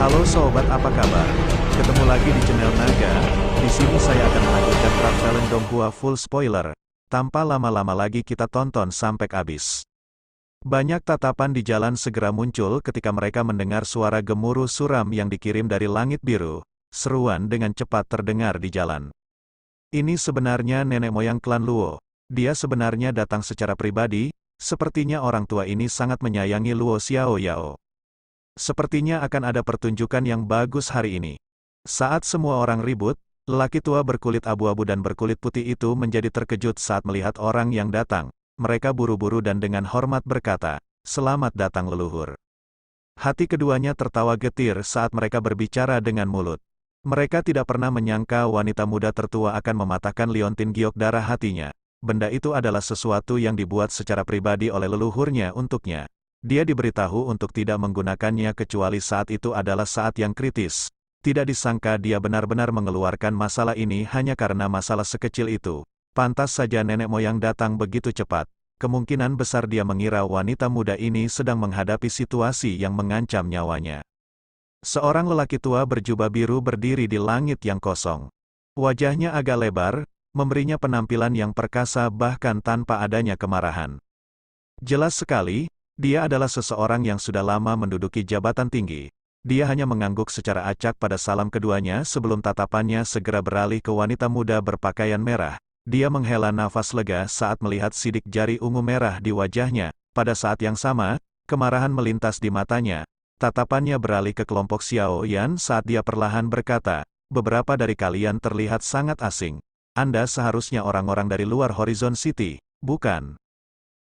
Halo sobat, apa kabar? Ketemu lagi di channel Naga. Di sini saya akan melanjutkan Traveling Donghua full spoiler. Tanpa lama-lama lagi kita tonton sampai habis. Banyak tatapan di jalan segera muncul ketika mereka mendengar suara gemuruh suram yang dikirim dari langit biru. Seruan dengan cepat terdengar di jalan. Ini sebenarnya nenek moyang klan Luo. Dia sebenarnya datang secara pribadi. Sepertinya orang tua ini sangat menyayangi Luo Xiaoyao. Sepertinya akan ada pertunjukan yang bagus hari ini. Saat semua orang ribut, lelaki tua berkulit abu-abu dan berkulit putih itu menjadi terkejut saat melihat orang yang datang. Mereka buru-buru dan dengan hormat berkata, "Selamat datang leluhur." Hati keduanya tertawa getir saat mereka berbicara dengan mulut. Mereka tidak pernah menyangka wanita muda tertua akan mematahkan liontin giok darah hatinya. Benda itu adalah sesuatu yang dibuat secara pribadi oleh leluhurnya untuknya. Dia diberitahu untuk tidak menggunakannya kecuali saat itu adalah saat yang kritis. Tidak disangka dia benar-benar mengeluarkan masalah ini hanya karena masalah sekecil itu. Pantas saja nenek moyang datang begitu cepat. Kemungkinan besar dia mengira wanita muda ini sedang menghadapi situasi yang mengancam nyawanya. Seorang lelaki tua berjubah biru berdiri di langit yang kosong. Wajahnya agak lebar, memberinya penampilan yang perkasa bahkan tanpa adanya kemarahan. Jelas sekali, dia adalah seseorang yang sudah lama menduduki jabatan tinggi. Dia hanya mengangguk secara acak pada salam keduanya sebelum tatapannya segera beralih ke wanita muda berpakaian merah. Dia menghela nafas lega saat melihat sidik jari ungu merah di wajahnya. Pada saat yang sama, kemarahan melintas di matanya. Tatapannya beralih ke kelompok Xiao Yan saat dia perlahan berkata, "Beberapa dari kalian terlihat sangat asing. Anda seharusnya orang-orang dari luar Horizon City, bukan?"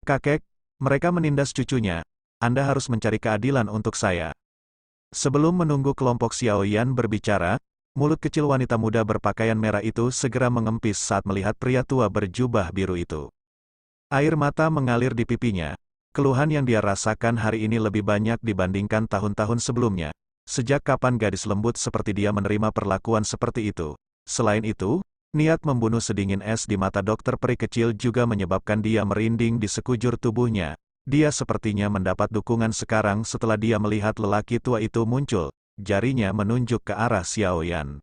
"Kakek," mereka menindas cucunya, "Anda harus mencari keadilan untuk saya." Sebelum menunggu kelompok Xiao Yan berbicara, mulut kecil wanita muda berpakaian merah itu segera mengempis saat melihat pria tua berjubah biru itu. Air mata mengalir di pipinya. Keluhan yang dia rasakan hari ini lebih banyak dibandingkan tahun-tahun sebelumnya. Sejak kapan gadis lembut seperti dia menerima perlakuan seperti itu? Selain itu, niat membunuh sedingin es di mata dokter peri kecil juga menyebabkan dia merinding di sekujur tubuhnya. Dia sepertinya mendapat dukungan sekarang setelah dia melihat lelaki tua itu muncul. Jarinya menunjuk ke arah Xiao Yan.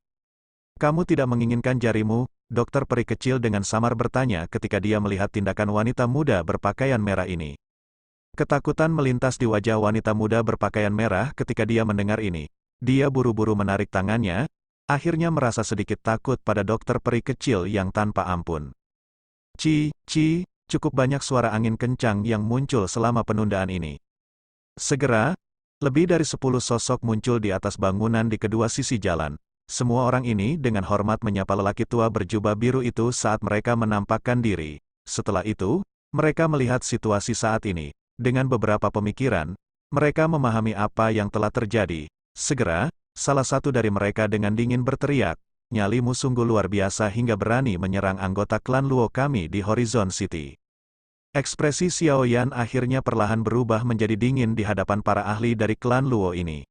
"Kamu tidak menginginkan jarimu?" Dokter peri kecil dengan samar bertanya ketika dia melihat tindakan wanita muda berpakaian merah ini. Ketakutan melintas di wajah wanita muda berpakaian merah ketika dia mendengar ini. Dia buru-buru menarik tangannya, akhirnya merasa sedikit takut pada dokter peri kecil yang tanpa ampun. Cukup banyak suara angin kencang yang muncul selama penundaan ini. Segera, lebih dari 10 sosok muncul di atas bangunan di kedua sisi jalan. Semua orang ini dengan hormat menyapa lelaki tua berjubah biru itu saat mereka menampakkan diri. Setelah itu, mereka melihat situasi saat ini. Dengan beberapa pemikiran, mereka memahami apa yang telah terjadi. Segera, salah satu dari mereka dengan dingin berteriak, "Nyalimu sungguh luar biasa hingga berani menyerang anggota klan Luo kami di Horizon City." Ekspresi Xiao Yan akhirnya perlahan berubah menjadi dingin di hadapan para ahli dari klan Luo ini.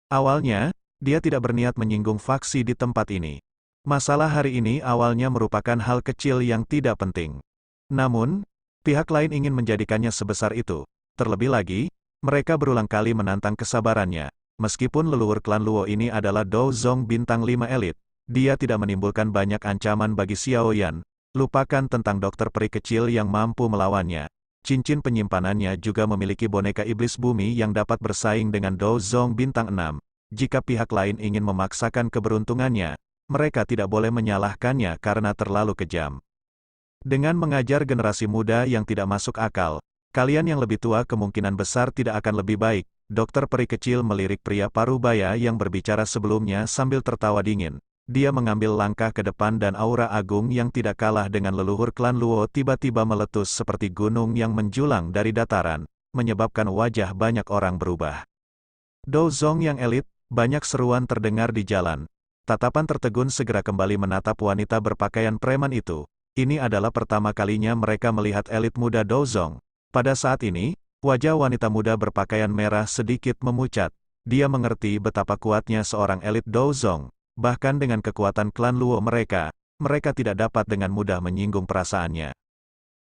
Awalnya, dia tidak berniat menyinggung faksi di tempat ini. Masalah hari ini awalnya merupakan hal kecil yang tidak penting. Namun, pihak lain ingin menjadikannya sebesar itu. Terlebih lagi, mereka berulang kali menantang kesabarannya. Meskipun leluhur klan Luo ini adalah Dou Zong bintang 5 elit, dia tidak menimbulkan banyak ancaman bagi Xiao Yan. Lupakan tentang dokter peri kecil yang mampu melawannya. Cincin penyimpanannya juga memiliki boneka iblis bumi yang dapat bersaing dengan Dou Zong bintang 6. Jika pihak lain ingin memaksakan keberuntungannya, mereka tidak boleh menyalahkannya karena terlalu kejam. Dengan mengajar generasi muda yang tidak masuk akal, kalian yang lebih tua kemungkinan besar tidak akan lebih baik. Dokter peri kecil melirik pria parubaya yang berbicara sebelumnya sambil tertawa dingin. Dia mengambil langkah ke depan dan aura agung yang tidak kalah dengan leluhur klan Luo tiba-tiba meletus seperti gunung yang menjulang dari dataran, menyebabkan wajah banyak orang berubah. "Dou Zong yang elit," banyak seruan terdengar di jalan. Tatapan tertegun segera kembali menatap wanita berpakaian preman itu. Ini adalah pertama kalinya mereka melihat elit muda Dou Zong. Pada saat ini, wajah wanita muda berpakaian merah sedikit memucat. Dia mengerti betapa kuatnya seorang elit Dou Zong. Bahkan dengan kekuatan klan Luo mereka tidak dapat dengan mudah menyinggung perasaannya.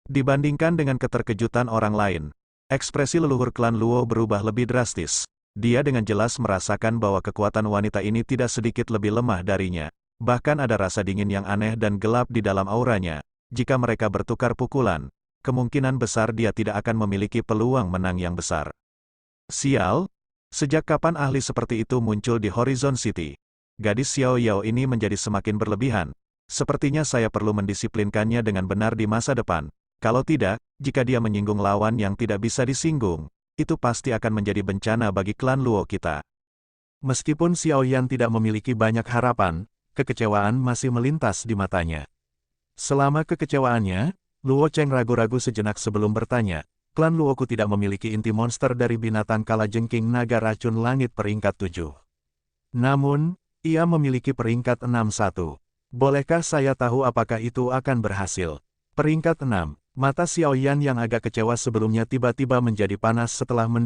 Dibandingkan dengan keterkejutan orang lain, ekspresi leluhur klan Luo berubah lebih drastis. Dia dengan jelas merasakan bahwa kekuatan wanita ini tidak sedikit lebih lemah darinya. Bahkan ada rasa dingin yang aneh dan gelap di dalam auranya. Jika mereka bertukar pukulan, kemungkinan besar dia tidak akan memiliki peluang menang yang besar. Sial, sejak kapan ahli seperti itu muncul di Horizon City? Gadis Xiao Yao ini menjadi semakin berlebihan. Sepertinya saya perlu mendisiplinkannya dengan benar di masa depan. Kalau tidak, jika dia menyinggung lawan yang tidak bisa disinggung, itu pasti akan menjadi bencana bagi klan Luo kita. Meskipun Xiao Yan tidak memiliki banyak harapan, kekecewaan masih melintas di matanya. Selama kekecewaannya, Luo Cheng ragu-ragu sejenak sebelum bertanya, klan Luoku tidak memiliki inti monster dari binatang kalajengking naga racun langit peringkat 7. Namun, ia memiliki peringkat 61. Bolehkah saya tahu apakah itu akan berhasil? Peringkat 6. Mata Xiao Yan yang agak kecewa sebelumnya tiba-tiba menjadi panas setelah